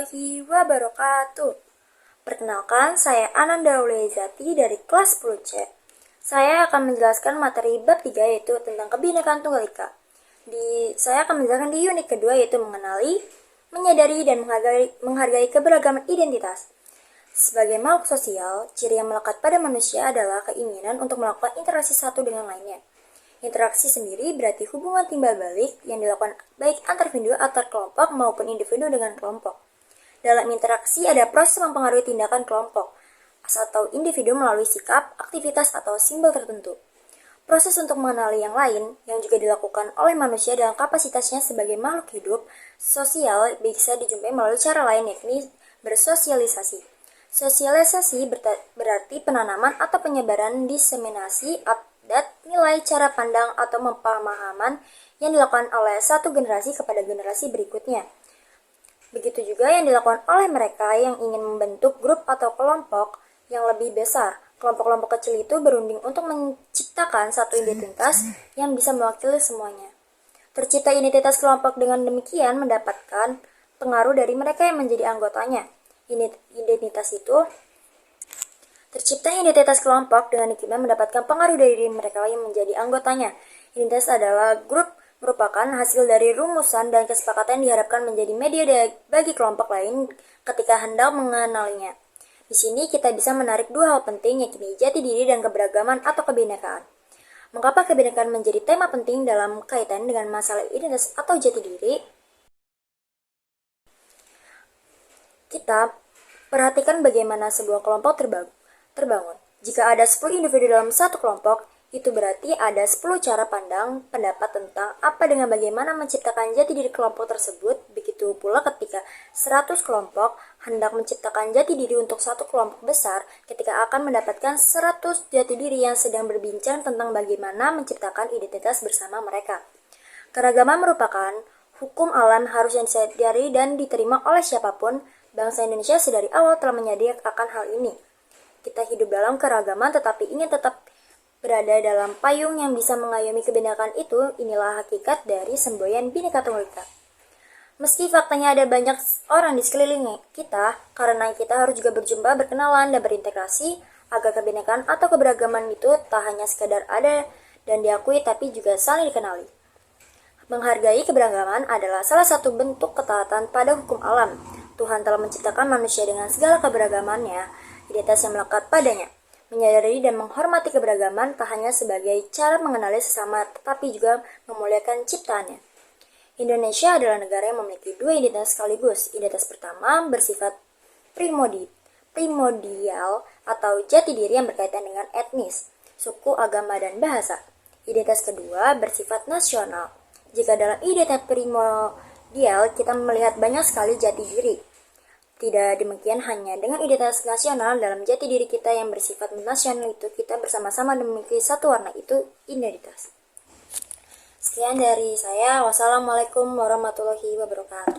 warahmatullahi wabarakatuh. Perkenalkan, saya Ananda Auliazati dari kelas 10C. Saya akan menjelaskan materi bab 3 yaitu tentang Kebinekaan Tunggal Ika. Saya akan menjelaskan di unit kedua yaitu mengenali, menyadari, dan menghargai keberagaman identitas. Sebagai makhluk sosial, ciri yang melekat pada manusia adalah keinginan untuk melakukan interaksi satu dengan lainnya. Interaksi sendiri berarti hubungan timbal balik yang dilakukan baik antar individu antar kelompok maupun individu dengan kelompok. Dalam interaksi ada proses mempengaruhi tindakan kelompok atau individu melalui sikap, aktivitas, atau simbol tertentu. Proses untuk mengenali yang lain yang juga dilakukan oleh manusia dalam kapasitasnya sebagai makhluk hidup sosial bisa dijumpai melalui cara lain yakni bersosialisasi. Sosialisasi berarti penanaman atau penyebaran diseminasi adat, nilai, cara pandang, atau pemahaman yang dilakukan oleh satu generasi kepada generasi berikutnya. Begitu juga yang dilakukan oleh mereka yang ingin membentuk grup atau kelompok yang lebih besar. Kelompok-kelompok kecil itu berunding untuk menciptakan satu identitas yang bisa mewakili semuanya. Tercipta identitas kelompok dengan demikian mendapatkan pengaruh dari mereka yang menjadi anggotanya. Tercipta identitas kelompok dengan demikian mendapatkan pengaruh dari mereka yang menjadi anggotanya. Identitas adalah grup merupakan hasil dari rumusan dan kesepakatan yang diharapkan menjadi media bagi kelompok lain ketika hendak mengenalinya. Di sini kita bisa menarik dua hal penting yakni jati diri dan keberagaman atau kebinekaan. Mengapa kebinekaan menjadi tema penting dalam kaitan dengan masalah identitas atau jati diri? Kita perhatikan bagaimana sebuah kelompok terbangun. Jika ada 10 individu dalam satu kelompok, itu berarti ada 10 cara pandang pendapat tentang apa dengan bagaimana menciptakan jati diri kelompok tersebut. Begitu pula ketika 100 kelompok hendak menciptakan jati diri untuk satu kelompok besar, ketika akan mendapatkan 100 jati diri yang sedang berbincang tentang bagaimana menciptakan identitas bersama mereka. Keragaman merupakan hukum alam harus yang disadari dan diterima oleh siapapun. Bangsa Indonesia sedari awal telah menyadari akan hal ini. Kita hidup dalam keragaman tetapi ingin tetap berada dalam payung yang bisa mengayomi kebinekaan itu. Inilah hakikat dari semboyan Bhinneka Tunggal Ika. Meski faktanya ada banyak orang di sekeliling kita, karena kita harus juga berjumpa, berkenalan, dan berintegrasi agar kebinekaan atau keberagaman itu tak hanya sekadar ada dan diakui tapi juga saling dikenali. Menghargai keberagaman adalah salah satu bentuk ketaatan pada hukum alam. Tuhan telah menciptakan manusia dengan segala keberagamannya, identitas yang melekat padanya. Menyadari dan menghormati keberagaman tak hanya sebagai cara mengenali sesama, tetapi juga memuliakan ciptaannya. Indonesia adalah negara yang memiliki dua identitas sekaligus. Identitas pertama bersifat primordial atau jati diri yang berkaitan dengan etnis, suku, agama, dan bahasa. Identitas kedua bersifat nasional. Jika dalam identitas primordial kita melihat banyak sekali jati diri. Tidak demikian hanya dengan identitas nasional, dalam jati diri kita yang bersifat nasional itu kita bersama-sama memiliki satu warna, itu identitas. Sekian dari saya. Wassalamualaikum warahmatullahi wabarakatuh.